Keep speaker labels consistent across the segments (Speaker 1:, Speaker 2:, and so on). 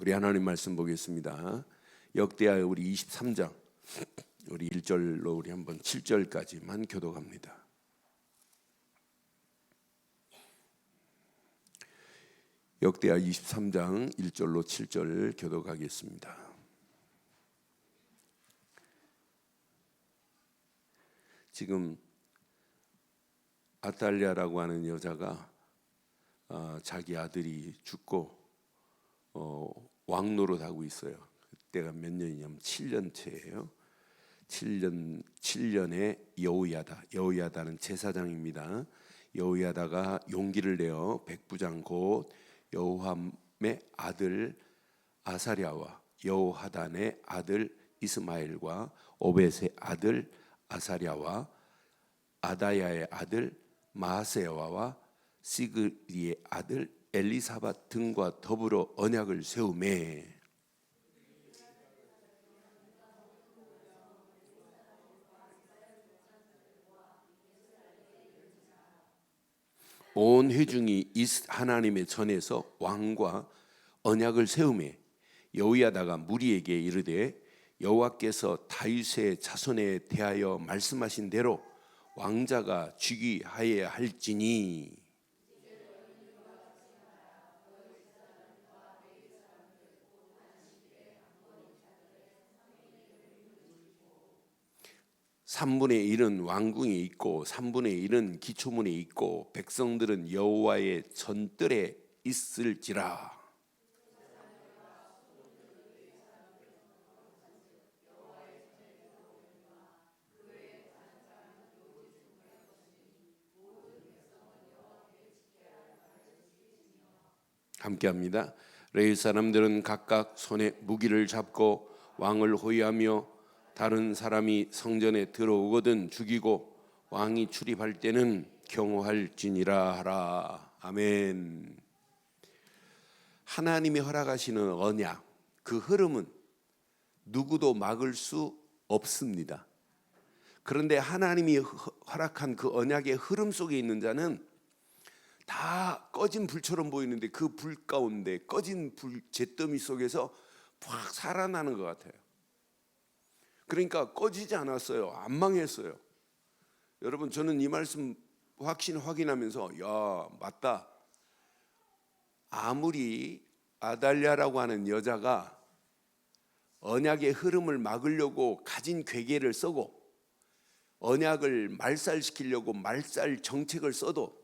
Speaker 1: 우리 하나님 말씀 보겠습니다. 역대하 우리 23장 우리 1절로 우리 한번 7절까지만 교독합니다. 역대하 23장 1절로 7절 교독하겠습니다. 지금 아달랴라고 하는 여자가 자기 아들이 죽고 왕노릇하고 있어요. 그때가 몇 년이냐면 7년째예요. 7년에 여호야다는 제사장입니다. 여호야다가 용기를 내어 백부장 곧 여호함의 아들 아사랴와 여호하단의 아들 이스마엘과 오벳의 아들 아사랴와 아다야의 아들 마하세야와 시그리의 아들 엘리사밧 등과 더불어 언약을 세우매 온 회중이 하나님의 전에서 왕과 언약을 세우매 여호야다가 무리에게 이르되 여호와께서 다윗의 자손에 대하여 말씀하신 대로 왕자가 즉위하여야 할지니 삼분의 1은 왕궁에 있고 3분의 1은 기초문에 있고 백성들은 여호와의 전뜰에 있을지라. 함께합니다. 레위 사람들은 각각 손에 무기를 잡고 왕을 호위하며 다른 사람이 성전에 들어오거든 죽이고 왕이 출입할 때는 경호할지니라 하라. 아멘. 하나님이 허락하시는 언약, 그 흐름은 누구도 막을 수 없습니다. 그런데 하나님이 허락한 그 언약의 흐름 속에 있는 자는 다 꺼진 불처럼 보이는데 그 불 가운데 꺼진 불 잿더미 속에서 확 살아나는 것 같아요. 그러니까 꺼지지 않았어요. 안 망했어요. 여러분, 저는 이 말씀 확인하면서 야, 맞다. 아무리 아달랴라고 하는 여자가 언약의 흐름을 막으려고 가진 괴계를 쓰고 언약을 말살시키려고 말살 정책을 써도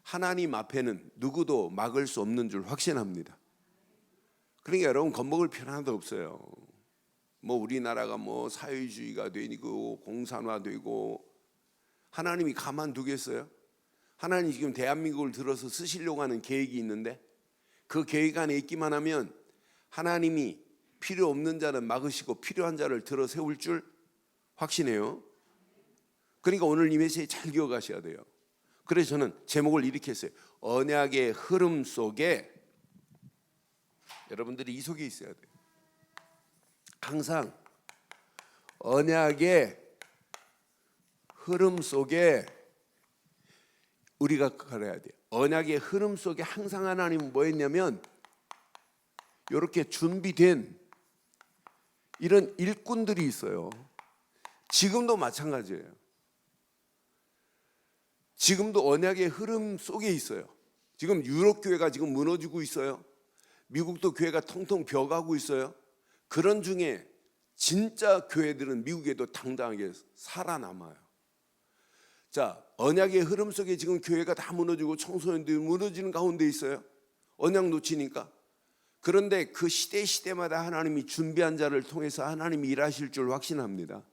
Speaker 1: 하나님 앞에는 누구도 막을 수 없는 줄 확신합니다. 그러니까 여러분, 겁먹을 필요 하나도 없어요. 우리나라가 사회주의가 되고 공산화되고 하나님이 가만두겠어요? 하나님이 지금 대한민국을 들어서 쓰시려고 하는 계획이 있는데 그 계획 안에 있기만 하면 하나님이 필요 없는 자는 막으시고 필요한 자를 들어 세울 줄 확신해요. 그러니까 오늘 이 메시지 잘 기억하셔야 돼요. 그래서 저는 제목을 이렇게 했어요. 언약의 흐름 속에 여러분들이 이 속에 있어야 돼요. 항상 언약의 흐름 속에 우리가 걸어야 돼요. 언약의 흐름 속에 항상 하나님은 뭐 했냐면 이렇게 준비된 이런 일꾼들이 있어요. 지금도 마찬가지예요. 지금도 언약의 흐름 속에 있어요. 지금 유럽 교회가 지금 무너지고 있어요. 미국도 교회가 텅텅 비어가고 있어요. 그런 중에 진짜 교회들은 미국에도 당당하게 살아남아요. 자, 언약의 흐름 속에 지금 교회가 다 무너지고 청소년들이 무너지는 가운데 있어요. 언약 놓치니까. 그런데 그 시대마다 하나님이 준비한 자를 통해서 하나님이 일하실 줄 확신합니다.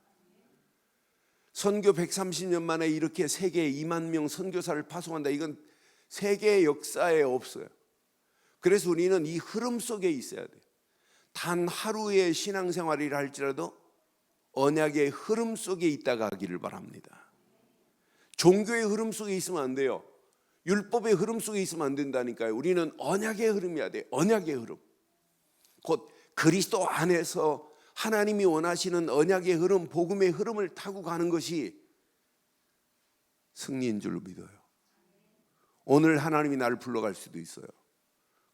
Speaker 1: 선교 130년 만에 이렇게 세계에 2만 명 선교사를 파송한다. 이건 세계 역사에 없어요. 그래서 우리는 이 흐름 속에 있어야 돼요. 단 하루의 신앙생활이라 할지라도 언약의 흐름 속에 있다가 하기를 바랍니다. 종교의 흐름 속에 있으면 안 돼요. 율법의 흐름 속에 있으면 안 된다니까요. 우리는 언약의 흐름이어야 돼요. 언약의 흐름. 곧 그리스도 안에서 하나님이 원하시는 언약의 흐름, 복음의 흐름을 타고 가는 것이 승리인 줄로 믿어요. 오늘 하나님이 나를 불러갈 수도 있어요.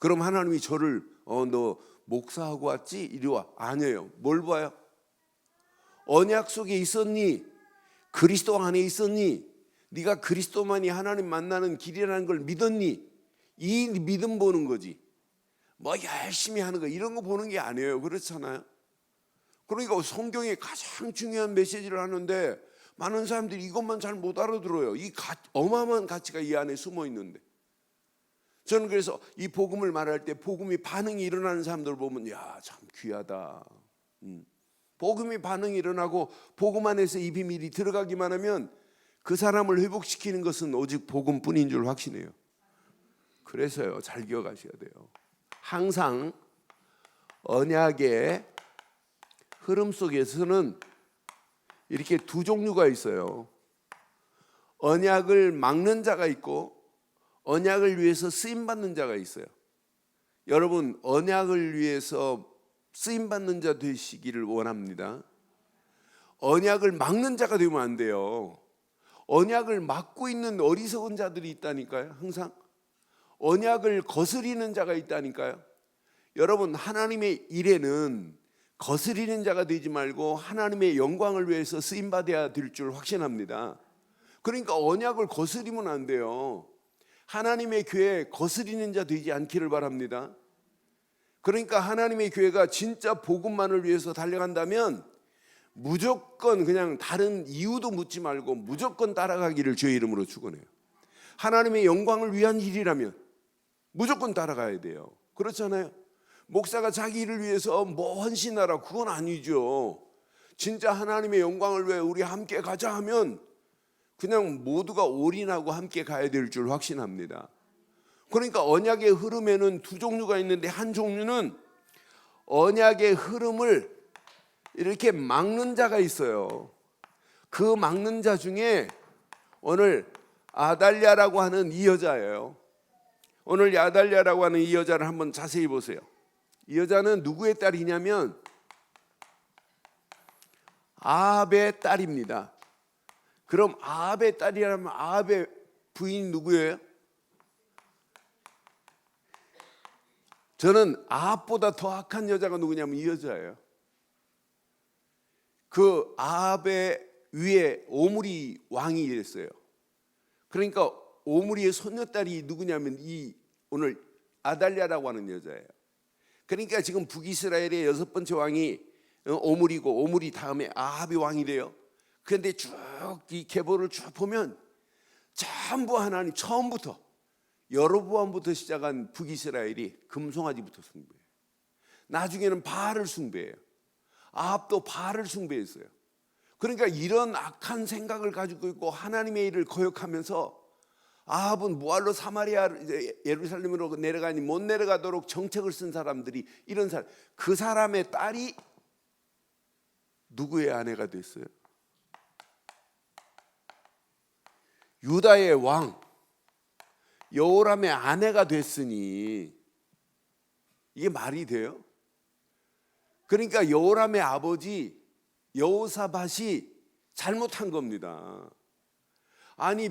Speaker 1: 그럼 하나님이 저를 너 목사하고 왔지? 이리 와. 아니에요. 뭘 봐요? 언약 속에 있었니? 그리스도 안에 있었니? 네가 그리스도만이 하나님 만나는 길이라는 걸 믿었니? 이 믿음 보는 거지. 뭐 열심히 하는 거 이런 거 보는 게 아니에요. 그렇잖아요. 그러니까 성경에 가장 중요한 메시지를 하는데 많은 사람들이 이것만 잘 못 알아들어요. 이 어마어마한 가치가 이 안에 숨어 있는데. 저는 그래서 이 복음을 말할 때 복음이 반응이 일어나는 사람들 보면 야, 참 귀하다. 복음이 반응이 일어나고 복음 안에서 이 비밀이 들어가기만 하면 그 사람을 회복시키는 것은 오직 복음뿐인 줄 확신해요. 그래서요, 잘 기억하셔야 돼요. 항상 언약의 흐름 속에서는 이렇게 두 종류가 있어요. 언약을 막는 자가 있고 언약을 위해서 쓰임받는 자가 있어요. 여러분, 언약을 위해서 쓰임받는 자 되시기를 원합니다. 언약을 막는 자가 되면 안 돼요. 언약을 막고 있는 어리석은 자들이 있다니까요. 항상 언약을 거스리는 자가 있다니까요. 여러분, 하나님의 일에는 거스리는 자가 되지 말고 하나님의 영광을 위해서 쓰임받아야 될 줄 확신합니다. 그러니까 언약을 거스리면 안 돼요. 하나님의 교회에 거스리는 자 되지 않기를 바랍니다. 그러니까 하나님의 교회가 진짜 복음만을 위해서 달려간다면 무조건 그냥 다른 이유도 묻지 말고 무조건 따라가기를 주의 이름으로 축원해요. 하나님의 영광을 위한 일이라면 무조건 따라가야 돼요. 그렇잖아요. 목사가 자기 일을 위해서 뭐 헌신하라, 그건 아니죠. 진짜 하나님의 영광을 위해 우리 함께 가자 하면 그냥 모두가 올인하고 함께 가야 될 줄 확신합니다. 그러니까 언약의 흐름에는 두 종류가 있는데 한 종류는 언약의 흐름을 이렇게 막는 자가 있어요. 그 막는 자 중에 오늘 아달랴라고 하는 이 여자예요. 오늘 아달랴라고 하는 이 여자를 한번 자세히 보세요. 이 여자는 누구의 딸이냐면 아합의 딸입니다. 그럼 아합의 딸이라면 아합의 부인 누구예요? 저는 아합보다 더 악한 여자가 누구냐면 이 여자예요. 그 아합의 위에 오므리 왕이 있어요. 그러니까 오므리의 손녀딸이 누구냐면 이 오늘 아달랴라고 하는 여자예요. 그러니까 지금 북이스라엘의 6번째 왕이 오므리고 오므리 다음에 아합이 왕이 돼요. 그런데 쭉 이 계보를 쭉 보면 전부 하나님 처음부터 여로보암부터 시작한 북이스라엘이 금송아지부터 숭배해요. 나중에는 바알을 숭배해요. 아합도 바알을 숭배했어요. 그러니까 이런 악한 생각을 가지고 있고 하나님의 일을 거역하면서 아합은 뭐할로 사마리아 예루살렘으로 내려가니 못 내려가도록 정책을 쓴 사람들이 이런 사람, 그 사람의 딸이 누구의 아내가 됐어요? 유다의 왕 여호람의 아내가 됐으니 이게 말이 돼요? 그러니까 여호람의 아버지 여호사밧이 잘못한 겁니다. 아니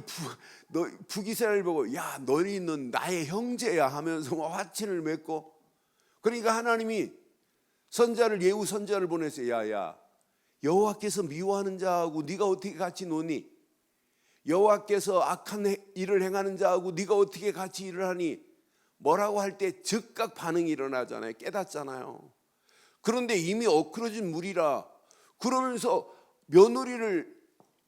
Speaker 1: 북이스라엘 보고 야 너희는 나의 형제야 하면서 화친을 맺고, 그러니까 하나님이 선자를 예후 선자를 보내서 야야 여호와께서 미워하는 자하고 네가 어떻게 같이 노니? 여호와께서 악한 일을 행하는 자하고 네가 어떻게 같이 일을 하니? 뭐라고 할 때 즉각 반응이 일어나잖아요. 깨닫잖아요. 그런데 이미 엇그러진 물이라 그러면서 며느리를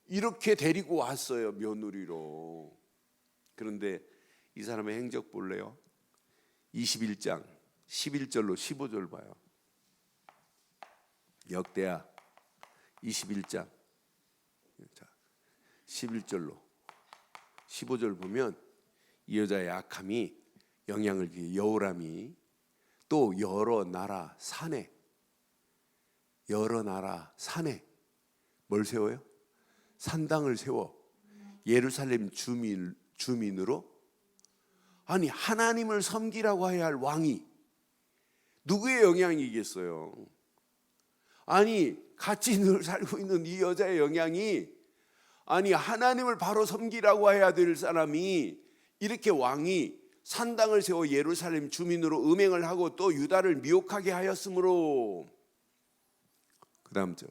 Speaker 1: 이렇게 데리고 왔어요. 며느리로. 그런데 이 사람의 행적 볼래요? 21장 11절로 15절 봐요. 역대하 21장 11절로 15절 보면 이 여자의 악함이 영향을 주게 여호람이 또 여러 나라 산에 뭘 세워요? 산당을 세워 예루살렘 주민으로, 아니 하나님을 섬기라고 해야 할 왕이 누구의 영향이겠어요? 아니 같이 늘 살고 있는 이 여자의 영향이, 아니 하나님을 바로 섬기라고 해야 될 사람이 이렇게 왕이 산당을 세워 예루살렘 주민으로 음행을 하고 또 유다를 미혹하게 하였으므로. 그 다음 절,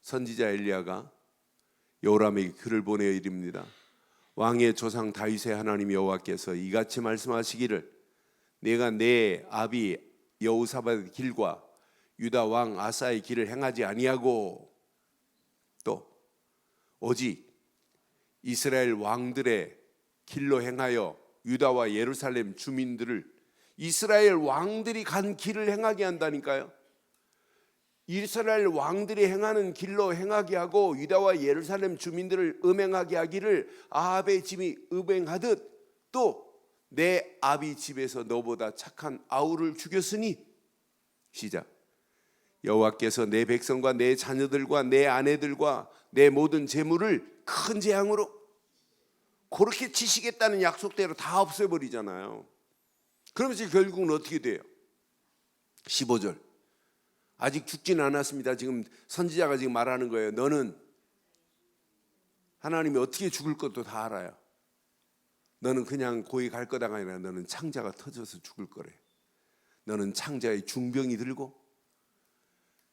Speaker 1: 선지자 엘리야가 여호람에게 글을 보내어 이릅니다. 왕의 조상 다윗의 하나님 여호와께서 이같이 말씀하시기를 내가 내 아비 여호사밧의 길과 유다 왕 아사의 길을 행하지 아니하고 또 오직 이스라엘 왕들의 길로 행하여 유다와 예루살렘 주민들을 이스라엘 왕들이 간 길을 행하게 한다니까요. 이스라엘 왕들이 행하는 길로 행하게 하고 유다와 예루살렘 주민들을 음행하게 하기를 아합의 집이 음행하듯 또 내 아비 집에서 너보다 착한 아우를 죽였으니 시작. 여호와께서 내 백성과 내 자녀들과 내 아내들과 내 모든 재물을 큰 재앙으로 그렇게 치시겠다는 약속대로 다 없애버리잖아요. 그러면서 결국은 어떻게 돼요? 15절, 아직 죽지는 않았습니다. 지금 선지자가 지금 말하는 거예요. 너는 하나님이 어떻게 죽을 것도 다 알아요. 너는 그냥 고이 갈 거다가 아니라 너는 창자가 터져서 죽을 거래. 너는 창자의 중병이 들고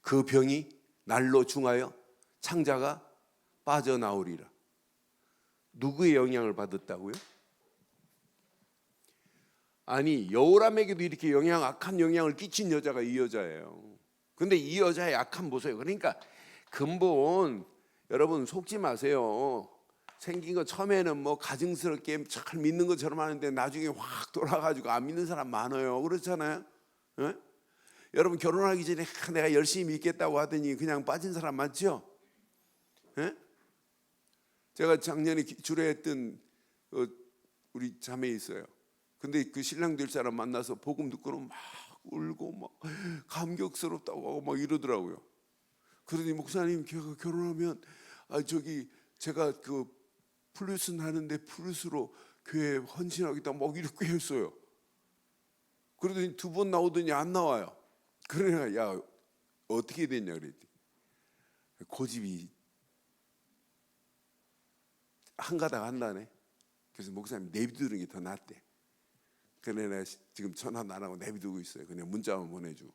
Speaker 1: 그 병이 날로 중하여 창자가 빠져나오리라. 누구의 영향을 받았다고요? 아니, 여호람에게도 이렇게 악한 영향을 끼친 여자가 이 여자예요. 근데 이 여자의 악한 보세요. 그러니까 근본 여러분 속지 마세요. 생긴 거 처음에는 뭐 가증스럽게 잘 믿는 것처럼 하는데 나중에 확 돌아가지고 안 믿는 사람 많아요. 그렇잖아요. 에? 여러분 결혼하기 전에 내가 열심히 믿겠다고 하더니 그냥 빠진 사람 많죠? 에? 제가 작년에 주례했던 우리 자매 있어요. 근데 그 신랑 될 사람 만나서 복음 듣고는 막 울고 막 감격스럽다고 하고 막 이러더라고요. 그러더니 목사님 걔가 결혼하면 제가 그 플루스 하는데 플루스로 교회 헌신하겠다 막 이렇게 했어요. 그러더니 2번 나오더니 안 나와요. 그러냐, 야 어떻게 됐냐 그랬더니 고집이 한가닥 한다네. 그래서 목사님 내비두는 게 더 낫대. 그래 내가 지금 전화도 안 하고 내비두고 있어요. 그냥 문자만 보내주고.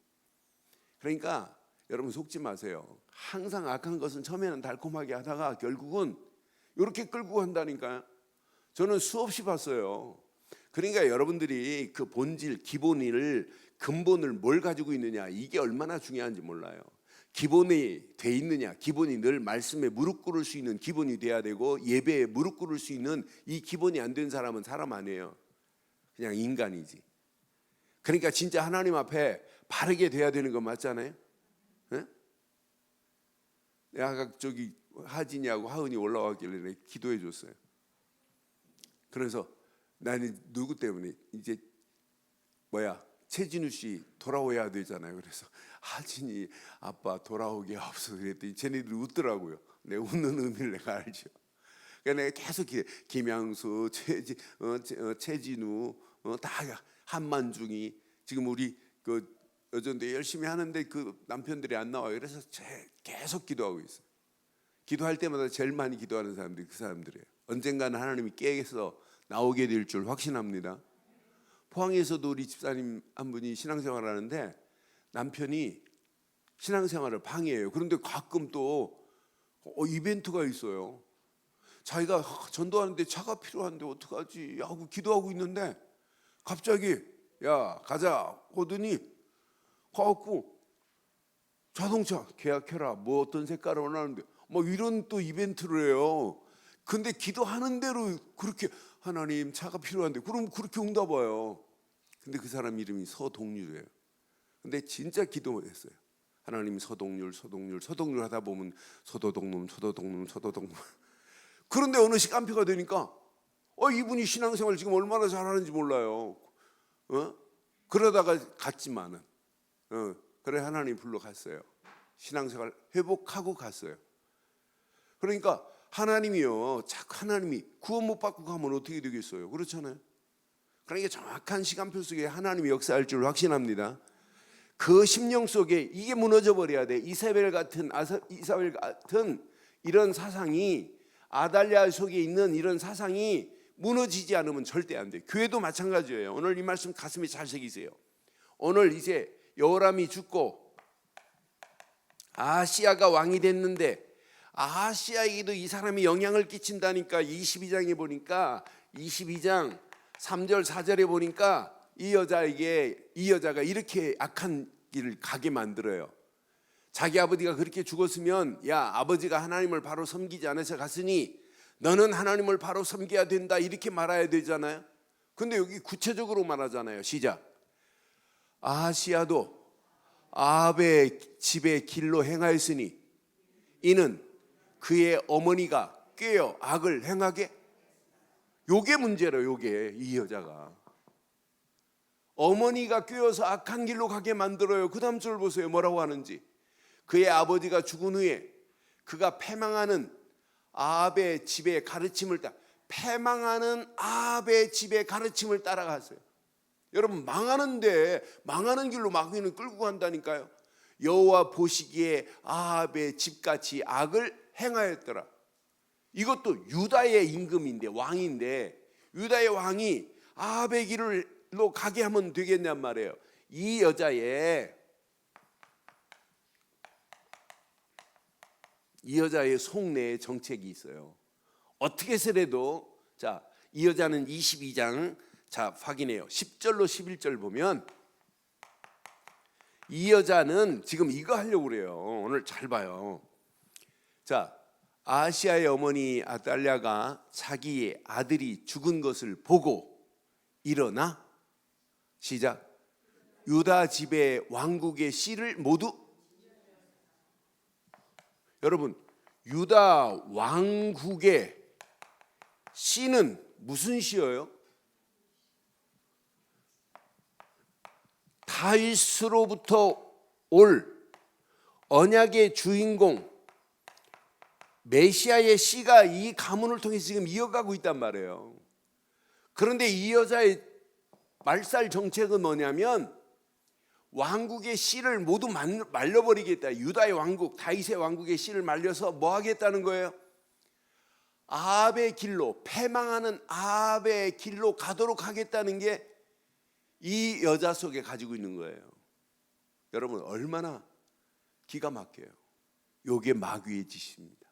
Speaker 1: 그러니까 여러분 속지 마세요. 항상 악한 것은 처음에는 달콤하게 하다가 결국은 이렇게 끌고 간다니까요. 저는 수없이 봤어요. 그러니까 여러분들이 그 본질, 근본을 뭘 가지고 있느냐, 이게 얼마나 중요한지 몰라요. 기본이 돼 있느냐, 기본이 늘 말씀에 무릎 꿇을 수 있는 기본이 돼야 되고 예배에 무릎 꿇을 수 있는 이 기본이 안 된 사람은 사람 아니에요. 그냥 인간이지. 그러니까 진짜 하나님 앞에 바르게 돼야 되는 거 맞잖아요. 네? 내가 하진이하고 하은이 올라왔길래 기도해 줬어요. 그래서 나는 누구 때문에 이제 최진우 씨 돌아오야 되잖아요. 그래서 하진이 아빠 돌아오게 하옵소서 그랬더니 쟤네들이 웃더라고요. 내 웃는 의미를 내가 알죠. 그러니까 내가 계속 김양수, 최진우, 다 한만중이 지금 우리 그 여전대 열심히 하는데 그 남편들이 안 나와요. 그래서 계속 기도하고 있어요. 기도할 때마다 제일 많이 기도하는 사람들이 그 사람들이에요. 언젠가는 하나님이 깨서 나오게 될 줄 확신합니다. 포항에서도 우리 집사님 한 분이 신앙생활을 하는데 남편이 신앙생활을 방해해요. 그런데 가끔 또 이벤트가 있어요. 자기가 전도하는데 차가 필요한데 어떡하지 하고 기도하고 있는데 갑자기 야 가자 하더니 가갖고 자동차 계약해라 뭐 어떤 색깔을 원하는데 뭐 이런 또 이벤트를 해요. 근데 기도하는 대로 그렇게 하나님 차가 필요한데 그럼 그렇게 응답해요. 근데 그 사람 이름이 서동률이에요. 근데 진짜 기도했어요. 하나님 서동률 하다 보면 서도동놈 그런데 어느 시간표가 되니까 이분이 신앙생활 지금 얼마나 잘하는지 몰라요. 그러다가 갔지만은 그래 하나님 불러갔어요. 신앙생활 회복하고 갔어요. 그러니까 하나님이요, 하나님이 구원 못 받고 가면 어떻게 되겠어요? 그렇잖아요. 그러니까 정확한 시간표 속에 하나님이 역사할 줄 확신합니다. 그 심령 속에 이게 무너져 버려야 돼. 이사벨 같은 이런 사상이 아달랴 속에 있는 이런 사상이 무너지지 않으면 절대 안 돼. 교회도 마찬가지예요. 오늘 이 말씀 가슴에 잘 새기세요. 오늘 이제 여호람이 죽고 아하시야가 왕이 됐는데 아하시야에게도 이 사람이 영향을 끼친다니까. 22장에 보니까 22장 3절 4절에 보니까 이 여자가 이렇게 악한 길을 가게 만들어요. 자기 아버지가 그렇게 죽었으면 야, 아버지가 하나님을 바로 섬기지 않아서 갔으니 너는 하나님을 바로 섬겨야 된다, 이렇게 말해야 되잖아요. 근데 여기 구체적으로 말하잖아요. 시작. 아하시야도 아합의 집의 길로 행하였으니 이는 그의 어머니가 꾀어 악을 행하게. 요게 문제로, 요게 이 여자가 어머니가 꾀어서 악한 길로 가게 만들어요. 그 다음 절 보세요. 뭐라고 하는지. 그의 아버지가 죽은 후에 그가 패망하는 아합의 집의 가르침을 패망하는 아합의 집의 가르침을 따라갔어요. 여러분, 망하는 길로 마귀는 끌고 간다니까요. 여호와 보시기에 아합의 집같이 악을 행하였더라. 이것도 유다의 임금인데, 왕인데, 유다의 왕이 아합의 길로 가게 하면 되겠냔 말이에요. 이 여자의 속내에 정책이 있어요. 어떻게 해서라도, 자, 이 여자는 22장, 자, 확인해요. 10절로 11절 보면 이 여자는 지금 이거 하려고 그래요. 오늘 잘 봐요. 자, 아하시야의 어머니 아달랴가 자기의 아들이 죽은 것을 보고 일어나, 시작, 유다 집의 왕국의 씨를 모두, 여러분, 유다 왕국의 씨는 무슨 씨예요? 다윗으로부터 올 언약의 주인공 메시아의 씨가 이 가문을 통해서 지금 이어가고 있단 말이에요. 그런데 이 여자의 말살 정책은 뭐냐면 왕국의 씨를 모두 말려버리겠다. 유다의 왕국, 다윗의 왕국의 씨를 말려서 뭐 하겠다는 거예요? 아합의 길로, 패망하는 아합의 길로 가도록 하겠다는 게 이 여자 속에 가지고 있는 거예요. 여러분, 얼마나 기가 막혀요. 이게 마귀의 짓입니다.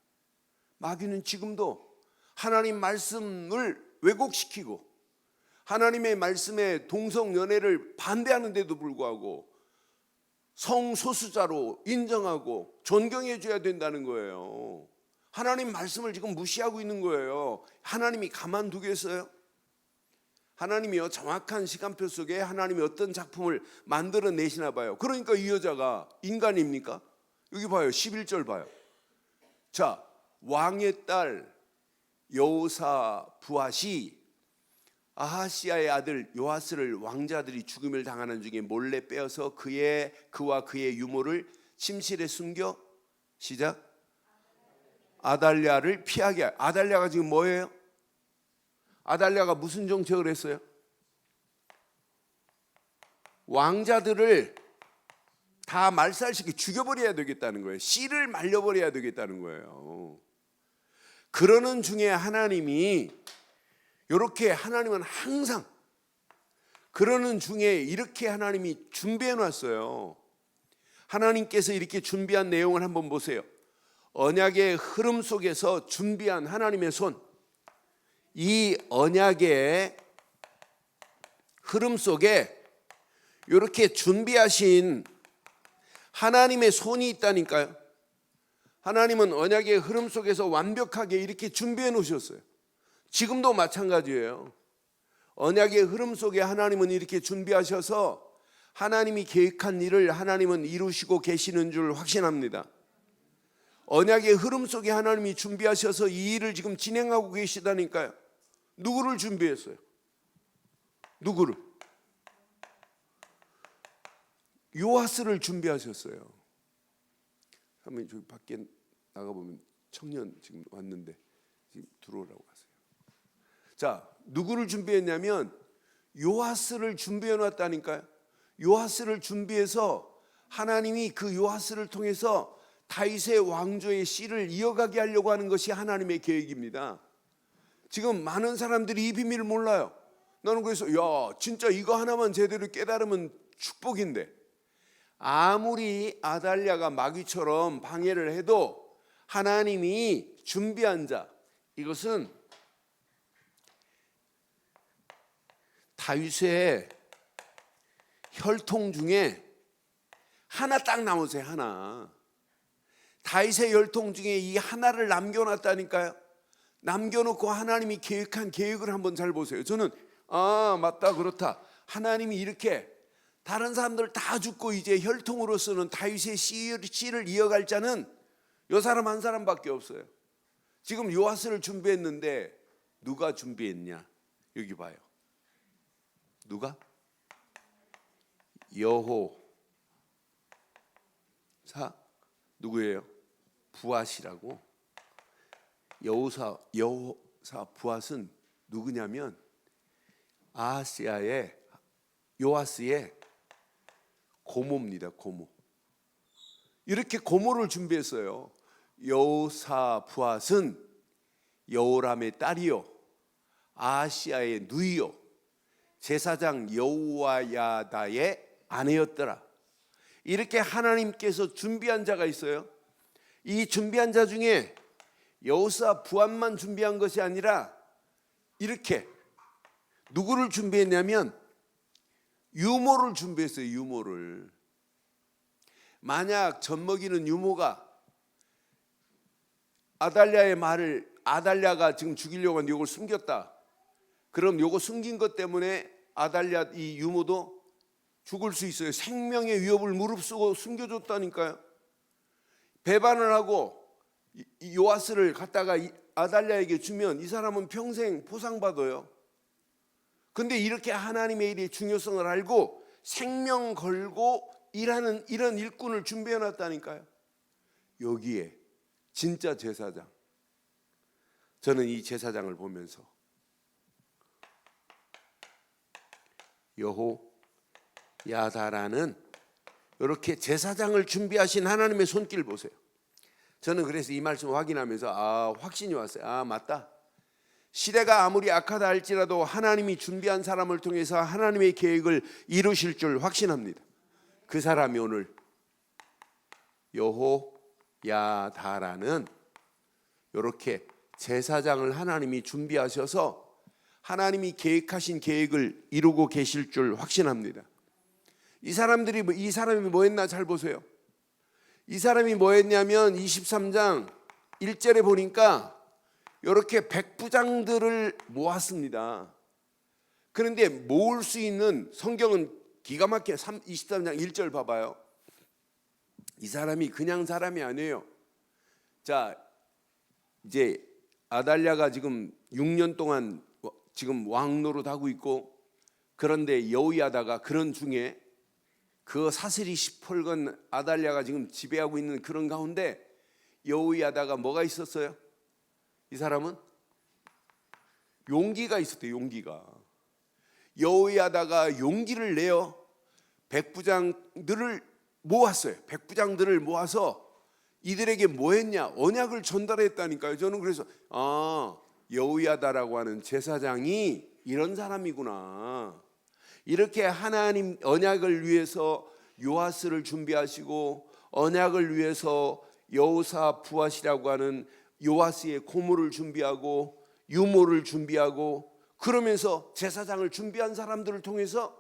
Speaker 1: 마귀는 지금도 하나님 말씀을 왜곡시키고 하나님의 말씀에 동성연애를 반대하는데도 불구하고 성소수자로 인정하고 존경해 줘야 된다는 거예요. 하나님 말씀을 지금 무시하고 있는 거예요. 하나님이 가만두겠어요? 하나님이요, 정확한 시간표 속에 하나님이 어떤 작품을 만들어내시나 봐요. 그러니까 이 여자가 인간입니까? 여기 봐요. 11절 봐요. 자, 왕의 딸 여호사 부핫이 아하시야의 아들 요아스를 왕자들이 죽음을 당하는 중에 몰래 빼어서 그와 그의 유모를 침실에 숨겨, 시작, 아달랴를 피하게. 아달랴가 지금 뭐예요? 아달랴가 무슨 정책을 했어요? 왕자들을 다 말살시켜 죽여버려야 되겠다는 거예요. 씨를 말려버려야 되겠다는 거예요. 그러는 중에 하나님이 이렇게, 하나님은 항상 그러는 중에 이렇게 하나님이 준비해 놨어요. 하나님께서 이렇게 준비한 내용을 한번 보세요. 언약의 흐름 속에서 준비한 하나님의 손, 이 언약의 흐름 속에 이렇게 준비하신 하나님의 손이 있다니까요. 하나님은 언약의 흐름 속에서 완벽하게 이렇게 준비해 놓으셨어요. 지금도 마찬가지예요. 언약의 흐름 속에 하나님은 이렇게 준비하셔서 하나님이 계획한 일을 하나님은 이루시고 계시는 줄 확신합니다. 언약의 흐름 속에 하나님이 준비하셔서 이 일을 지금 진행하고 계시다니까요. 누구를 준비했어요? 누구를? 요아스를 준비하셨어요. 한번 저기 밖에 나가보면 청년 지금 왔는데 지금 들어오라고 하세요. 자, 누구를 준비했냐면 요아스를 준비해 놨다니까요. 요아스를 준비해서 하나님이 그 요아스를 통해서 다윗의 왕조의 씨를 이어가게 하려고 하는 것이 하나님의 계획입니다. 지금 많은 사람들이 이 비밀을 몰라요. 나는 그래서 야, 진짜 이거 하나만 제대로 깨달으면 축복인데, 아무리 아달랴가 마귀처럼 방해를 해도 하나님이 준비한 자, 이것은 다윗의 혈통 중에 하나 딱 나오세요. 하나. 다윗의 혈통 중에 이 하나를 남겨놨다니까요. 남겨놓고 하나님이 계획한 계획을 한번 잘 보세요. 저는 맞다, 그렇다. 하나님이 이렇게 다른 사람들 다 죽고 이제 혈통으로서는 다윗의 씨를 이어갈 자는 이 사람 한 사람밖에 없어요. 지금 요아스를 준비했는데 누가 준비했냐? 여기 봐요. 누가? 여호사 누구예요? 부앗이라고. 여호사 부앗은 누구냐면 아하스야의 요아스의 고모입니다. 고모. 이렇게 고모를 준비했어요. 여호사 부앗은 여호람의 딸이요 아하시야의 누이요 제사장 여호야다의 아내였더라. 이렇게 하나님께서 준비한 자가 있어요. 이 준비한 자 중에 여호사 부앗만 준비한 것이 아니라 이렇게 누구를 준비했냐면 유모를 준비했어요. 유모를. 만약 젖먹이는 유모가 아달랴의 말을, 아달랴가 지금 죽이려고 하는데 이걸 숨겼다, 그럼 이거 숨긴 것 때문에 아달랴 이 유모도 죽을 수 있어요. 생명의 위협을 무릅쓰고 숨겨줬다니까요. 배반을 하고 요아스를 갖다가 아달랴에게 주면 이 사람은 평생 보상받아요. 근데 이렇게 하나님의 일의 중요성을 알고 생명 걸고 일하는 이런 일꾼을 준비해 놨다니까요. 여기에 진짜 제사장. 저는 이 제사장을 보면서 여호야다라는 이렇게 제사장을 준비하신 하나님의 손길 보세요. 저는 그래서 이 말씀 확인하면서 확신이 왔어요. 맞다. 시대가 아무리 악하다 할지라도 하나님이 준비한 사람을 통해서 하나님의 계획을 이루실 줄 확신합니다. 그 사람이 오늘 여호야다라는 이렇게 제사장을 하나님이 준비하셔서 하나님이 계획하신 계획을 이루고 계실 줄 확신합니다. 이 사람이 뭐 했나 잘 보세요. 이 사람이 뭐 했냐면 23장 1절에 보니까 이렇게 백부장들을 모았습니다. 그런데 모을 수 있는, 성경은 기가 막히게 23장 1절 봐봐요. 이 사람이 그냥 사람이 아니에요. 자, 이제 아달랴가 지금 6년 동안 지금 왕 노릇하고 있고, 그런데 여호야다가 그런 중에 그 사슬이 시뻘건 아달랴가 지금 지배하고 있는 그런 가운데 여호야다가 뭐가 있었어요? 이 사람은 용기가 있었대요. 용기가. 여호야다가 용기를 내어 백부장들을 모았어요. 백부장들을 모아서 이들에게 뭐 했냐? 언약을 전달했다니까요. 저는 그래서 여호야다라고 하는 제사장이 이런 사람이구나. 이렇게 하나님 언약을 위해서 요아스를 준비하시고, 언약을 위해서 여호사 부앗이라고 하는 요아스의 고모를 준비하고, 유모를 준비하고, 그러면서 제사장을 준비한 사람들을 통해서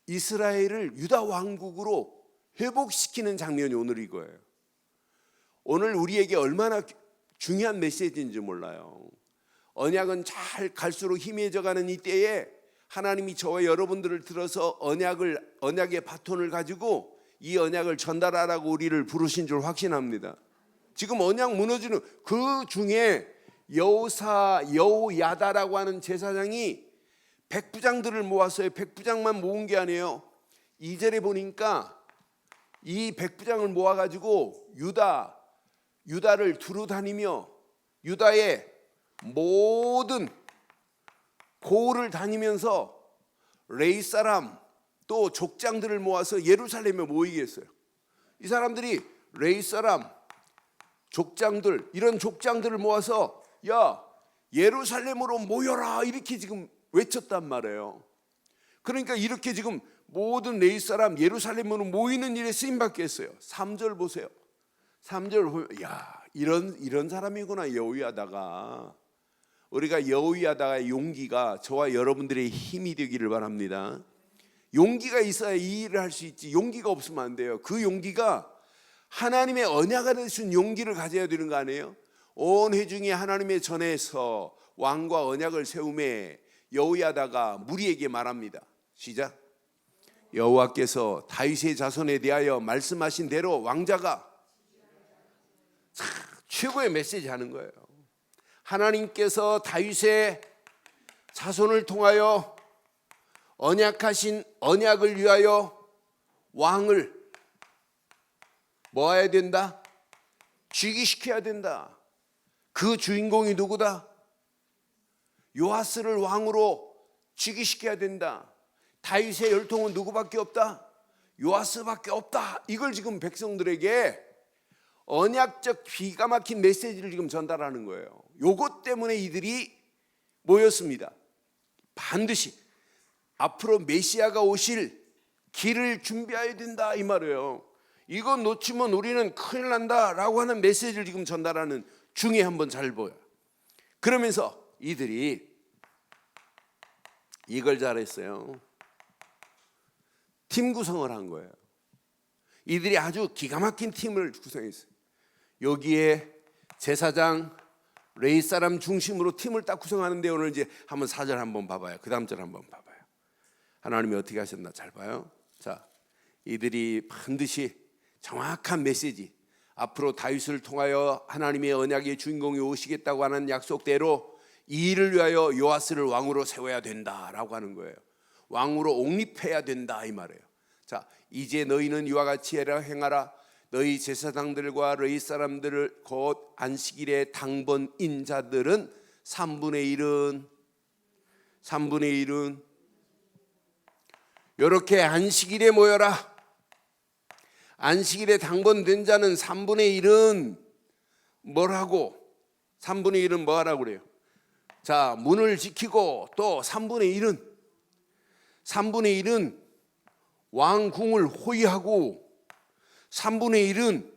Speaker 1: 이스라엘을 유다 왕국으로 회복시키는 장면이 오늘 이거예요. 오늘 우리에게 얼마나 중요한 메시지인지 몰라요. 언약은 잘 갈수록 희미해져가는 이 때에 하나님이 저와 여러분들을 들어서 언약의 바톤을 가지고 이 언약을 전달하라고 우리를 부르신 줄 확신합니다. 지금 언약 무너지는 그 중에 여호야다라고 하는 제사장이 백부장들을 모았어요. 백부장만 모은 게 아니에요. 2절에 보니까 이 백부장을 모아가지고 유다를 두루 다니며 유다의 모든 고을을 다니면서 레위 사람 또 족장들을 모아서 예루살렘에 모이게 했어요. 이 사람들이 레위 사람, 족장들, 이런 족장들을 모아서 야, 예루살렘으로 모여라 이렇게 지금 외쳤단 말이에요. 그러니까 이렇게 지금 모든 레위 사람 예루살렘으로 모이는 일에 쓰임 받겠어요. 3절 보세요. 3절 보면 야, 이런 사람이구나. 여호야다가. 우리가 여호야다의 용기가 저와 여러분들의 힘이 되기를 바랍니다. 용기가 있어야 이 일을 할 수 있지. 용기가 없으면 안 돼요. 그 용기가 하나님의 언약가 될 수 있는 용기를 가져야 되는 거 아니에요? 온 회중이 하나님의 전에서 왕과 언약을 세우매 여호야다가 무리에게 말합니다. 시작. 여호와께서 다윗의 자손에 대하여 말씀하신 대로 왕자가 최고의 메시지 하는 거예요. 하나님께서 다윗의 자손을 통하여 언약하신 언약을 위하여 왕을 뭐 해야 된다? 즉위시켜야 된다. 그 주인공이 누구다? 요아스를 왕으로 즉위시켜야 된다. 다윗의 열통은 누구밖에 없다? 요아스밖에 없다. 이걸 지금 백성들에게 언약적 기가 막힌 메시지를 지금 전달하는 거예요. 요것 때문에 이들이 모였습니다. 반드시 앞으로 메시아가 오실 길을 준비해야 된다 이 말이에요. 이거 놓치면 우리는 큰일 난다라고 하는 메시지를 지금 전달하는 중에 한번 잘 보여요. 그러면서 이들이 이걸 잘했어요. 팀 구성을 한 거예요. 이들이 아주 기가 막힌 팀을 구성했어요. 여기에 제사장, 레위 사람 중심으로 팀을 딱 구성하는데 오늘 이제 한번 4절 한번 봐봐요. 그 다음 절 한번 봐봐요. 하나님이 어떻게 하셨나 잘 봐요. 자, 이들이 반드시 정확한 메시지, 앞으로 다윗을 통하여 하나님의 언약의 주인공이 오시겠다고 하는 약속대로 이 일을 위하여 요아스를 왕으로 세워야 된다라고 하는 거예요. 왕으로 옹립해야 된다 이 말이에요. 자, 이제 너희는 이와 같이 해라 행하라. 너희 제사장들과 레위 사람들을 곧 안식일에 당번인 자들은 3분의 1은 이렇게 안식일에 모여라. 안식일에 당번된 자는 3분의 1은 뭐라고? 3분의 1은 뭐 하라고 그래요? 자, 문을 지키고 또 3분의 1은 왕궁을 호위하고 3분의 1은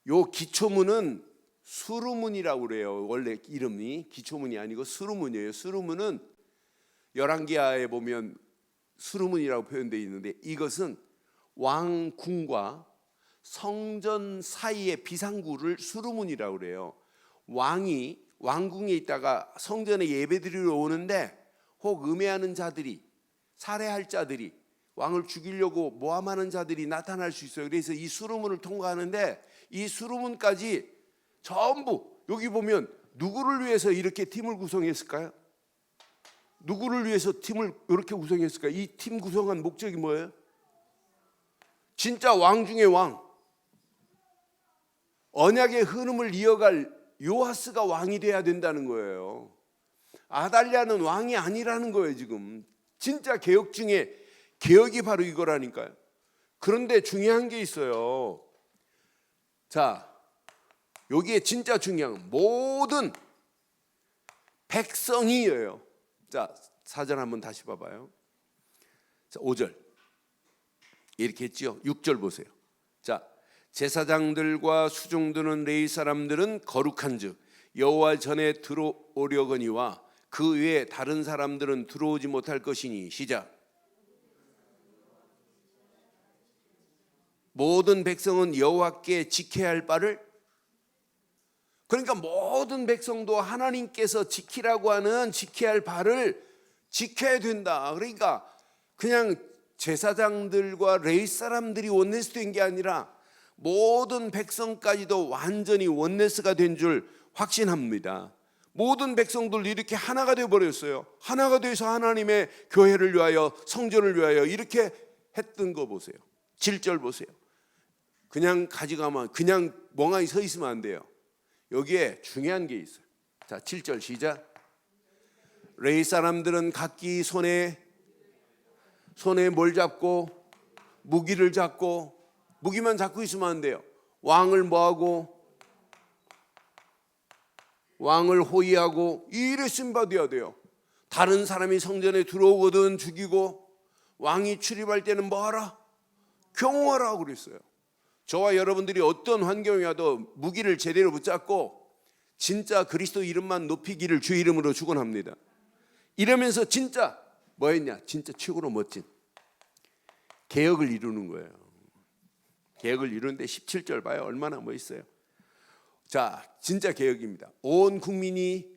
Speaker 1: 요 기초문은 수르문이라고 그래요. 원래 이름이 기초문이 아니고 수르문이에요. 수르문은 열왕기하에 보면 수르문이라고 표현되어 있는데 이것은 왕궁과 성전 사이의 비상구를 수르문이라고 그래요. 왕이 왕궁에 있다가 성전에 예배드리러 오는데 혹 음해하는 자들이, 살해할 자들이, 왕을 죽이려고 모함하는 자들이 나타날 수 있어요. 그래서 이 수르문을 통과하는데 이 수르문까지 전부 여기 보면 누구를 위해서 이렇게 팀을 구성했을까요? 누구를 위해서 팀을 이렇게 구성했을까요? 이 팀 구성한 목적이 뭐예요? 진짜 왕 중의 왕, 언약의 흐름을 이어갈 요아스가 왕이 돼야 된다는 거예요. 아달랴는 왕이 아니라는 거예요. 지금 진짜 개혁 중에 개혁이 바로 이거라니까요. 그런데 중요한 게 있어요. 자, 여기에 진짜 중요한 건 모든 백성이에요. 자, 4절 한번 다시 봐봐요. 자, 5절 이렇게 했지요. 6절 보세요. 자, 제사장들과 수종드는 레위 사람들은 거룩한즉 여호와 전에 들어오려거니와 그 외에 다른 사람들은 들어오지 못할 것이니. 시작. 모든 백성은 여호와께 지켜야 할 바를, 그러니까 모든 백성도 하나님께서 지키라고 하는 지켜야 할 바를 지켜야 된다. 그러니까 그냥 제사장들과 레위 사람들이 원네스 된 게 아니라 모든 백성까지도 완전히 원네스가 된 줄 확신합니다. 모든 백성들 이렇게 하나가 되어 버렸어요. 하나가 돼서 하나님의 교회를 위하여, 성전을 위하여 이렇게 했던 거 보세요. 7절 보세요. 그냥 가져가면, 그냥 멍하니 서 있으면 안 돼요. 여기에 중요한 게 있어요. 자, 7절 시작. 레위 사람들은 각기 손에 뭘 잡고? 무기를 잡고. 무기만 잡고 있으면 안 돼요. 왕을 뭐하고? 왕을 호위하고 이 일에 쓰임받아야 돼요. 다른 사람이 성전에 들어오거든 죽이고, 왕이 출입할 때는 뭐하라? 경호하라고 그랬어요. 저와 여러분들이 어떤 환경이 와도 무기를 제대로 붙잡고 진짜 그리스도 이름만 높이기를 주 이름으로 축원합니다. 이러면서 진짜 뭐였냐? 진짜 최고로 멋진 개혁을 이루는 거예요. 개혁을 이루는데 17절 봐요. 얼마나 멋있어요. 자, 진짜 개혁입니다. 온 국민이,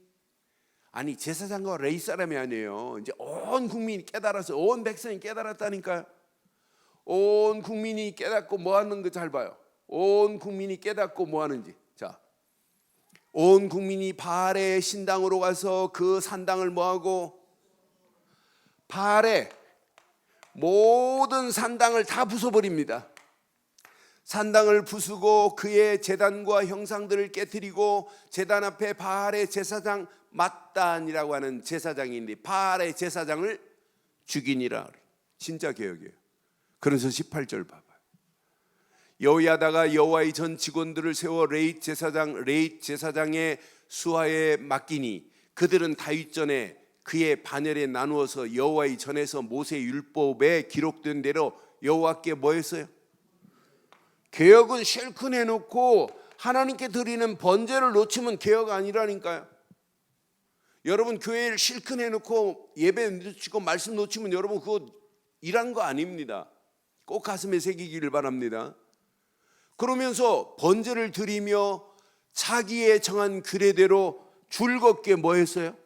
Speaker 1: 아니 제사장과 레위 사람이 아니에요. 이제 온 국민이 깨달아서, 온 백성이 깨달았다니까요. 온 국민이 깨닫고 뭐 하는 거 잘 봐요. 온 국민이 깨닫고 뭐 하는지. 자, 온 국민이 바알의 신당으로 가서 그 산당을 뭐 하고, 바알의 모든 산당을 다 부숴버립니다. 산당을 부수고 그의 제단과 형상들을 깨뜨리고, 제단 앞에 바알의 제사장 mat단이라고 하는 제사장인데 바알의 제사장을 죽이니라. 진짜 개혁이에요. 그래서 18절 봐봐요. 여호야다가 여호와의 전 직원들을 세워 레잇 제사장의 수하에 맡기니 그들은 다윗 전에 그의 반열에 나누어서 여호와의 전에서 모세 율법에 기록된 대로 여호와께 뭐 했어요? 개혁은 실컷 해놓고 하나님께 드리는 번제를 놓치면 개혁 아니라니까요. 여러분 교회를 실컷 해놓고 예배 놓치고 말씀 놓치면 여러분 그거 일한 거 아닙니다. 꼭 가슴에 새기기를 바랍니다. 그러면서 번제를 드리며 자기의 정한 규례대로 즐겁게 뭐 했어요?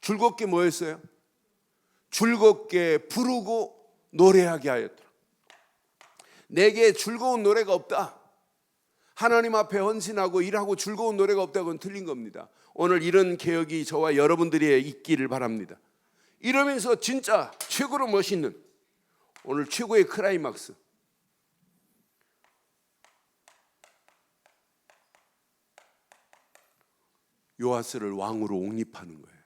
Speaker 1: 즐겁게 뭐 했어요? 즐겁게 부르고 노래하게 하였더라. 내게 즐거운 노래가 없다, 하나님 앞에 헌신하고 일하고 즐거운 노래가 없다고는 틀린 겁니다. 오늘 이런 개혁이 저와 여러분들이 있기를 바랍니다. 이러면서 진짜 최고로 멋있는 오늘 최고의 클라이막스, 요아스를 왕으로 옹립하는 거예요.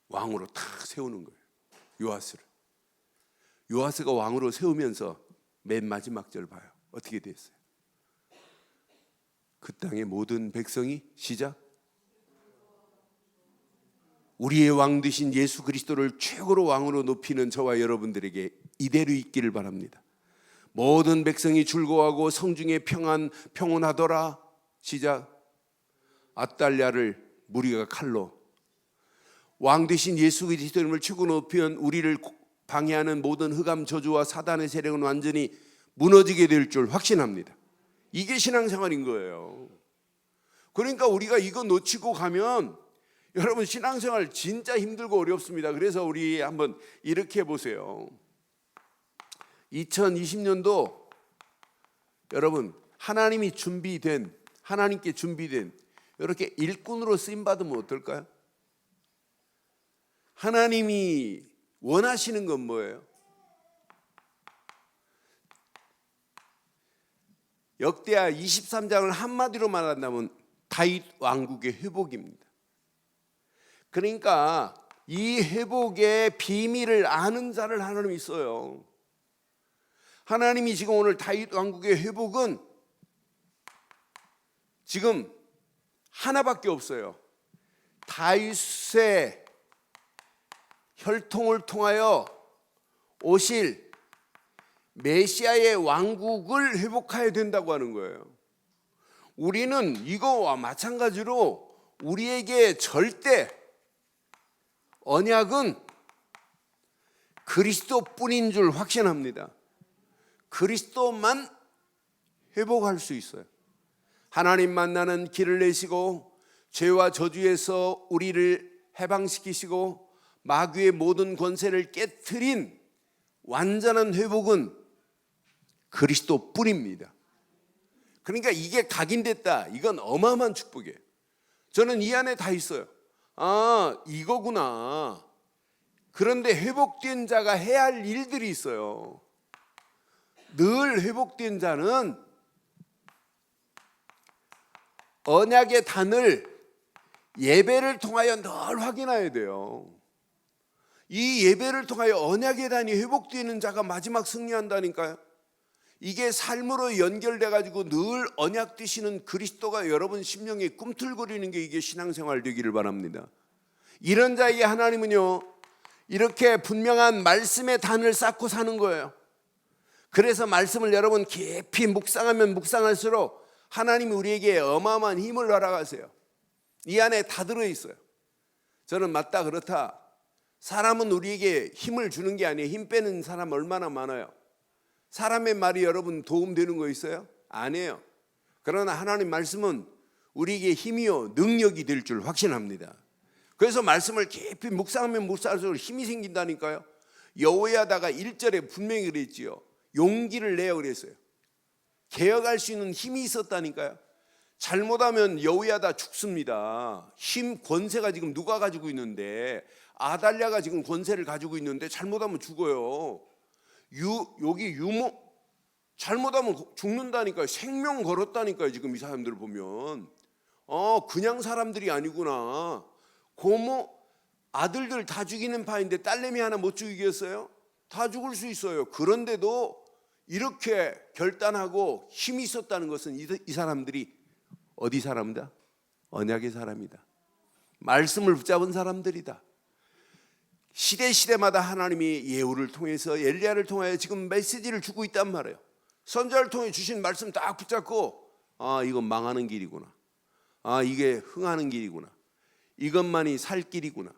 Speaker 1: 왕으로 탁 세우는 거예요. 요아스가 왕으로 세우면서 맨 마지막 절 봐요. 어떻게 됐어요? 그 땅의 모든 백성이 시작, 우리의 왕 되신 예수 그리스도를 최고로 왕으로 높이는 저와 여러분들에게 이대로 있기를 바랍니다. 모든 백성이 즐거워하고 성중에 평온하더라. 시작, 앗달랴를 무리가 칼로, 왕 되신 예수 그리스도를 최고 높이면 우리를 방해하는 모든 흑암 저주와 사단의 세력은 완전히 무너지게 될 줄 확신합니다. 이게 신앙생활인 거예요. 그러니까 우리가 이거 놓치고 가면 여러분 신앙생활 진짜 힘들고 어렵습니다. 그래서 우리 한번 이렇게 해보세요. 2020년도 여러분 하나님께 준비된 이렇게 일꾼으로 쓰임받으면 어떨까요? 하나님이 원하시는 건 뭐예요? 역대하 23장을 한마디로 말한다면 다윗 왕국의 회복입니다. 그러니까 이 회복의 비밀을 아는 자를 하나님이 있어요. 하나님이 지금 오늘 다윗 왕국의 회복은 지금 하나밖에 없어요. 다윗의 혈통을 통하여 오실 메시아의 왕국을 회복해야 된다고 하는 거예요. 우리는 이거와 마찬가지로 우리에게 절대 언약은 그리스도뿐인 줄 확신합니다. 그리스도만 회복할 수 있어요. 하나님 만나는 길을 내시고 죄와 저주에서 우리를 해방시키시고 마귀의 모든 권세를 깨트린 완전한 회복은 그리스도뿐입니다. 그러니까 이게 각인됐다, 이건 어마어마한 축복이에요. 저는 이 안에 다 있어요. 아, 이거구나. 그런데 회복된 자가 해야 할 일들이 있어요. 늘 회복된 자는 언약의 단을 예배를 통하여 늘 확인해야 돼요. 이 예배를 통하여 언약의 단이 회복되는 자가 마지막 승리한다니까요. 이게 삶으로 연결돼 가지고 늘 언약 되시는 그리스도가 여러분 심령에 꿈틀거리는 게 이게 신앙생활 되기를 바랍니다. 이런 자에게 하나님은요, 이렇게 분명한 말씀의 단을 쌓고 사는 거예요. 그래서 말씀을 여러분 깊이 묵상하면 묵상할수록 하나님이 우리에게 어마어마한 힘을 허락하세요. 이 안에 다 들어있어요. 저는 맞다 그렇다, 사람은 우리에게 힘을 주는 게 아니에요. 힘 빼는 사람 얼마나 많아요. 사람의 말이 여러분 도움되는 거 있어요? 아니에요. 그러나 하나님 말씀은 우리에게 힘이요 능력이 될 줄 확신합니다. 그래서 말씀을 깊이 묵상하면 묵상할수록 힘이 생긴다니까요. 여호야다가 1절에 분명히 그랬지요. 용기를 내어 그랬어요. 개혁할 수 있는 힘이 있었다니까요. 잘못하면 여호야다 죽습니다. 힘 권세가 지금 누가 가지고 있는데, 아달랴가 지금 권세를 가지고 있는데 잘못하면 죽어요. 여기 유모 잘못하면 죽는다니까요. 생명 걸었다니까요. 지금 이 사람들 보면 그냥 사람들이 아니구나. 고모 아들들 다 죽이는 파인데 딸내미 하나 못 죽이겠어요? 다 죽을 수 있어요. 그런데도 이렇게 결단하고 힘이 있었다는 것은 이 사람들이 어디 사람이다? 언약의 사람이다. 말씀을 붙잡은 사람들이다. 시대마다 하나님이 예후를 통해서 엘리야를 통하여 지금 메시지를 주고 있단 말이에요. 선지자를 통해 주신 말씀 딱 붙잡고, 이건 망하는 길이구나, 이게 흥하는 길이구나, 이것만이 살 길이구나,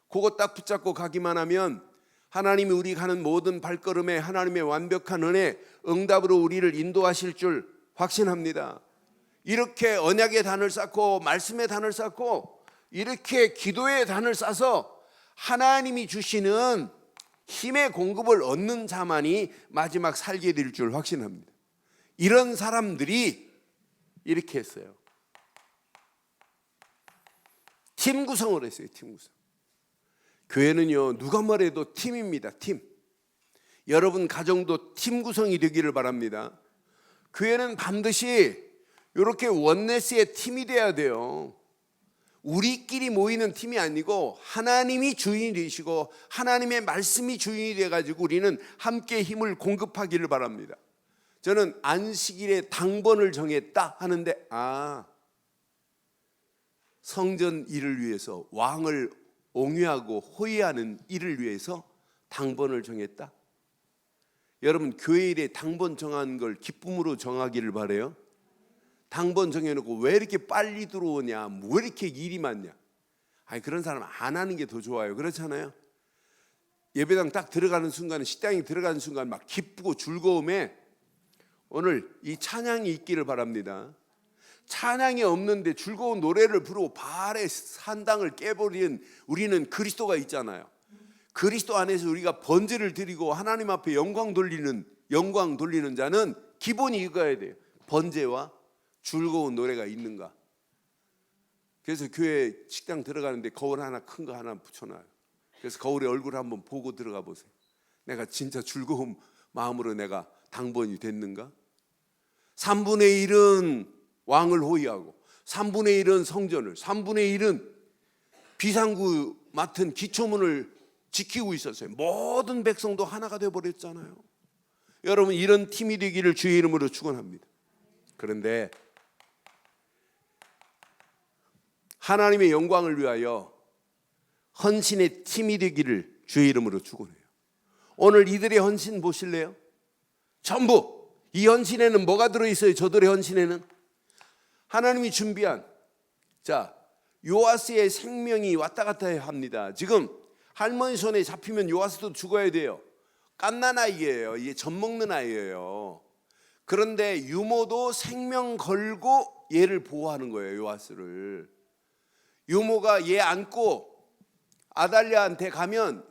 Speaker 1: 그거 딱 붙잡고 가기만 하면 하나님이 우리 가는 모든 발걸음에 하나님의 완벽한 은혜, 응답으로 우리를 인도하실 줄 확신합니다. 이렇게 언약의 단을 쌓고 말씀의 단을 쌓고 이렇게 기도의 단을 쌓아서 하나님이 주시는 힘의 공급을 얻는 자만이 마지막 살게 될 줄 확신합니다. 이런 사람들이 이렇게 했어요. 팀 구성을 했어요. 팀 구성. 교회는요, 누가 말해도 팀입니다. 팀. 여러분 가정도 팀 구성이 되기를 바랍니다. 교회는 반드시 이렇게 원네스의 팀이 돼야 돼요. 우리끼리 모이는 팀이 아니고 하나님이 주인이 되시고 하나님의 말씀이 주인이 돼가지고 우리는 함께 힘을 공급하기를 바랍니다. 저는 안식일에 당번을 정했다 하는데, 성전 일을 위해서, 왕을 옹유하고 호위하는 일을 위해서 당번을 정했다. 여러분 교회일에 당번 정한 걸 기쁨으로 정하기를 바라요. 당번 정해놓고 왜 이렇게 빨리 들어오냐, 왜 이렇게 일이 많냐, 그런 사람 안 하는 게 더 좋아요. 그렇잖아요. 예배당 딱 들어가는 순간, 식당에 들어가는 순간 막 기쁘고 즐거움에 오늘 이 찬양이 있기를 바랍니다. 찬양이 없는데 즐거운 노래를 부르고 발의 산당을 깨버린 우리는 그리스도가 있잖아요. 그리스도 안에서 우리가 번제를 드리고 하나님 앞에 영광 돌리는 자는 기본이 이거야 돼요. 번제와 즐거운 노래가 있는가. 그래서 교회 식당 들어가는데 거울 하나, 큰 거 하나 붙여놔요. 그래서 거울에 얼굴 한번 보고 들어가 보세요. 내가 진짜 즐거운 마음으로 내가 당번이 됐는가? 3분의 1은 왕을 호위하고 3분의 1은 성전을, 3분의 1은 비상구 맡은 기초문을 지키고 있었어요. 모든 백성도 하나가 되어버렸잖아요. 여러분 이런 팀이 되기를 주의 이름으로 축원합니다. 그런데 하나님의 영광을 위하여 헌신의 팀이 되기를 주의 이름으로 축원해요. 오늘 이들의 헌신 보실래요? 전부 이 헌신에는 뭐가 들어있어요? 저들의 헌신에는 하나님이 준비한, 요아스의 생명이 왔다 갔다 합니다. 지금 할머니 손에 잡히면 요아스도 죽어야 돼요. 갓난 아이예요. 이게 젖 먹는 아이예요. 그런데 유모도 생명 걸고 얘를 보호하는 거예요. 요아스를. 유모가 얘 안고 아달랴한테 가면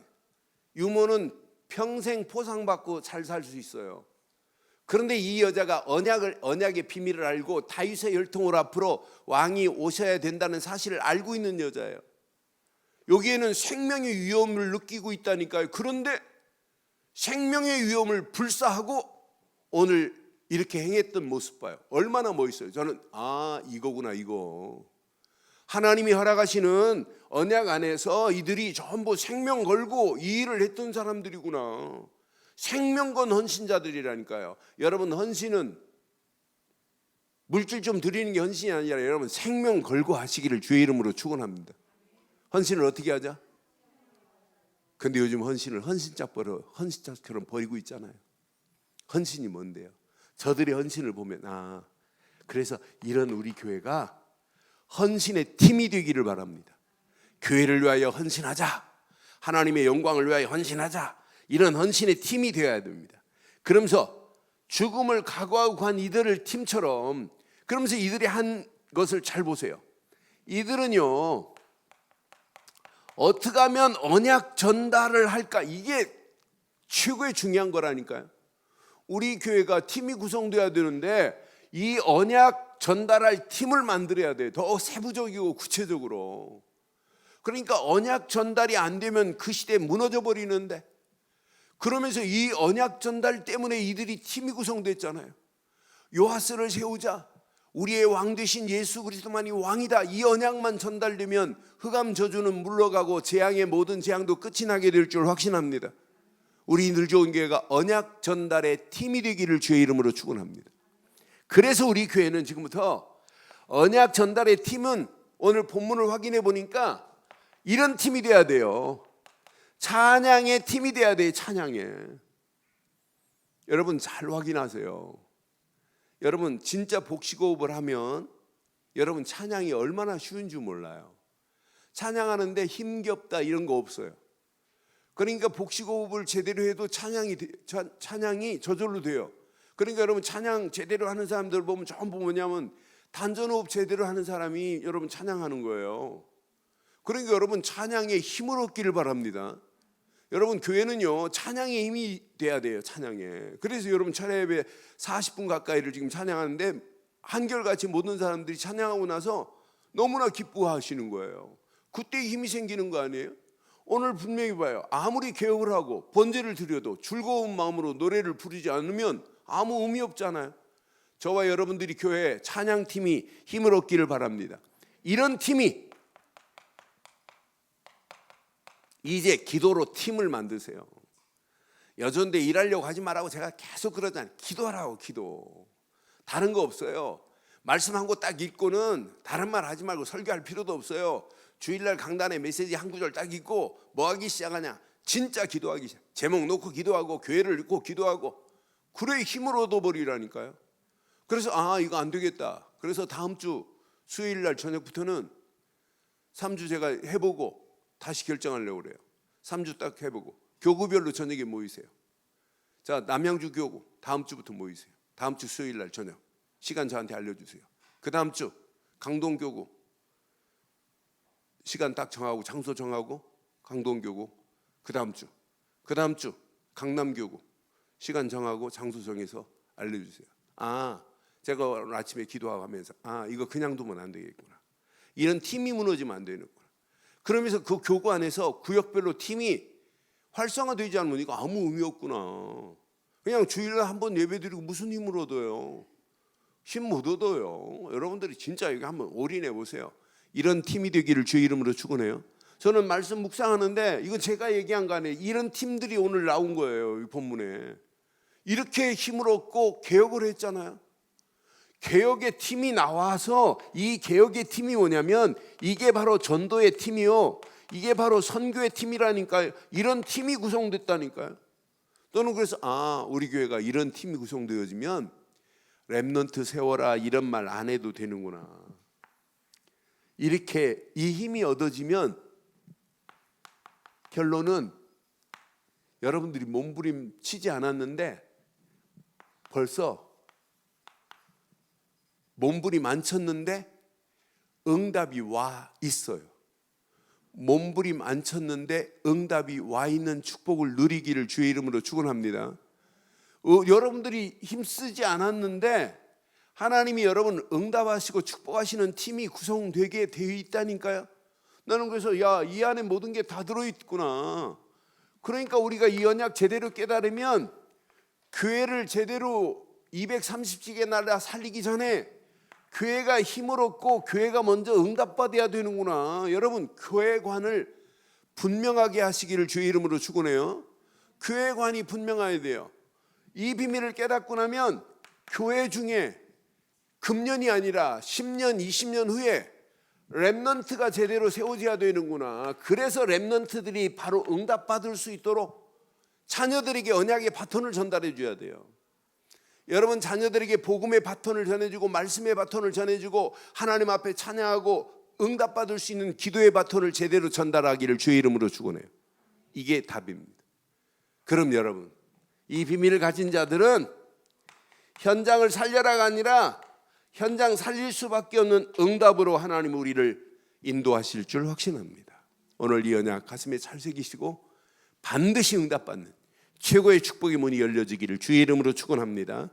Speaker 1: 유모는 평생 포상받고 잘 살 수 있어요. 그런데 이 여자가 언약의 비밀을 알고 다윗의 혈통을 앞으로 왕이 오셔야 된다는 사실을 알고 있는 여자예요. 여기에는 생명의 위험을 느끼고 있다니까요. 그런데 생명의 위험을 불사하고 오늘 이렇게 행했던 모습 봐요. 얼마나 멋있어요. 저는 이거구나, 이거. 하나님이 허락하시는 언약 안에서 이들이 전부 생명 걸고 이 일을 했던 사람들이구나. 생명건 헌신자들이라니까요. 여러분, 헌신은 물질 좀 드리는 게 헌신이 아니라 여러분 생명 걸고 하시기를 주의 이름으로 축원합니다. 헌신을 어떻게 하자? 근데 요즘 헌신을 헌신짝처럼 버리고 있잖아요. 헌신이 뭔데요? 저들의 헌신을 보면 그래서 이런 우리 교회가 헌신의 팀이 되기를 바랍니다. 교회를 위하여 헌신하자, 하나님의 영광을 위하여 헌신하자, 이런 헌신의 팀이 되어야 됩니다. 그러면서 죽음을 각오하고 간 이들을 팀처럼, 그러면서 이들이 한 것을 잘 보세요. 이들은요, 어떻게 하면 언약 전달을 할까, 이게 최고의 중요한 거라니까요. 우리 교회가 팀이 구성돼야 되는데 이 언약 전달할 팀을 만들어야 돼요. 더 세부적이고 구체적으로. 그러니까 언약 전달이 안 되면 그 시대에 무너져 버리는데, 그러면서 이 언약 전달 때문에 이들이 팀이 구성됐잖아요. 요하스를 세우자, 우리의 왕 되신 예수 그리스도만이 왕이다, 이 언약만 전달되면 흑암 저주는 물러가고 재앙의 모든 재앙도 끝이 나게 될 줄 확신합니다. 우리 늘 좋은 교회가 언약 전달의 팀이 되기를 주의 이름으로 축원합니다. 그래서 우리 교회는 지금부터 언약 전달의 팀은 오늘 본문을 확인해 보니까 이런 팀이 돼야 돼요. 찬양의 팀이 돼야 돼요. 찬양의. 여러분 잘 확인하세요. 여러분 진짜 복식호흡을 하면 여러분 찬양이 얼마나 쉬운 줄 몰라요. 찬양하는데 힘겹다 이런 거 없어요. 그러니까 복식호흡을 제대로 해도 찬양이 저절로 돼요. 그러니까 여러분 찬양 제대로 하는 사람들 보면 전부 뭐냐면 단전호흡 제대로 하는 사람이 여러분 찬양하는 거예요. 그러니까 여러분 찬양에 힘을 얻기를 바랍니다. 여러분 교회는요 찬양에 힘이 돼야 돼요. 찬양에. 그래서 여러분 차례 예배 40분 가까이를 지금 찬양하는데 한결같이 모든 사람들이 찬양하고 나서 너무나 기뻐하시는 거예요. 그때 힘이 생기는 거 아니에요? 오늘 분명히 봐요. 아무리 개혁을 하고 번제를 드려도 즐거운 마음으로 노래를 부르지 않으면 아무 의미 없잖아요. 저와 여러분들이 교회 찬양팀이 힘을 얻기를 바랍니다. 이런 팀이 이제 기도로 팀을 만드세요. 여전대 일하려고 하지 말라고 제가 계속 그러잖아요. 기도하라고. 기도. 다른 거 없어요. 말씀 한 거 딱 읽고는 다른 말 하지 말고 설교할 필요도 없어요. 주일날 강단에 메시지 한 구절 딱 읽고 뭐 하기 시작하냐? 진짜 기도하기 시작. 제목 놓고 기도하고 교회를 읽고 기도하고, 그래 힘을 얻어버리라니까요. 그래서 이거 안 되겠다. 그래서 다음 주 수요일날 저녁부터는 3주 제가 해보고 다시 결정하려고 그래요. 3주 딱 해보고 교구별로 저녁에 모이세요. 자, 남양주 교구 다음 주부터 모이세요. 다음 주 수요일날 저녁 시간 저한테 알려주세요. 그 다음 주 강동교구 시간 딱 정하고 장소 정하고 강동교구, 그 다음 주 강남교구 시간 정하고 장소 정해서 알려주세요. 제가 오늘 아침에 기도하면서 이거 그냥 두면 안 되겠구나. 이런 팀이 무너지면 안 되는구나. 그러면서 그 교구 안에서 구역별로 팀이 활성화되지 않으면 이거 아무 의미 없구나. 그냥 주일날 한번 예배드리고 무슨 힘을 얻어요? 힘 못 얻어요. 여러분들이 진짜 여기 한번 올인해 보세요. 이런 팀이 되기를 주의 이름으로 축원해요. 저는 말씀 묵상하는데 이건 제가 얘기한 거 아니에요. 이런 팀들이 오늘 나온 거예요. 이 본문에. 이렇게 힘을 얻고 개혁을 했잖아요. 개혁의 팀이 나와서, 이 개혁의 팀이 뭐냐면 이게 바로 전도의 팀이요, 이게 바로 선교의 팀이라니까요. 이런 팀이 구성됐다니까요. 또는 그래서 우리 교회가 이런 팀이 구성되어지면 렘넌트 세워라 이런 말 안 해도 되는구나. 이렇게 이 힘이 얻어지면 결론은 여러분들이 몸부림치지 않았는데 벌써 몸부림 안 쳤는데 응답이 와 있어요. 몸부림 안 쳤는데 응답이 와 있는 축복을 누리기를 주의 이름으로 축원합니다. 여러분들이 힘쓰지 않았는데 하나님이 여러분 응답하시고 축복하시는 팀이 구성되게 되어 있다니까요. 나는 그래서 이 안에 모든 게 다 들어있구나. 그러니까 우리가 이 언약 제대로 깨달으면 교회를 제대로 230지개 나라 살리기 전에 교회가 힘을 얻고 교회가 먼저 응답받아야 되는구나. 여러분 교회관을 분명하게 하시기를 주의 이름으로 축원해요. 교회관이 분명해야 돼요. 이 비밀을 깨닫고 나면 교회 중에 금년이 아니라 10년, 20년 후에 렘넌트가 제대로 세워져야 되는구나. 그래서 렘넌트들이 바로 응답받을 수 있도록 자녀들에게 언약의 바톤을 전달해 줘야 돼요. 여러분, 자녀들에게 복음의 바톤을 전해주고 말씀의 바톤을 전해주고 하나님 앞에 찬양하고 응답받을 수 있는 기도의 바톤을 제대로 전달하기를 주의 이름으로 축원해요. 이게 답입니다. 그럼 여러분, 이 비밀을 가진 자들은 현장을 살려라가 아니라 현장 살릴 수밖에 없는 응답으로 하나님 우리를 인도하실 줄 확신합니다. 오늘 이 언약 가슴에 잘 새기시고 반드시 응답받는 최고의 축복의 문이 열려지기를 주의 이름으로 축원합니다.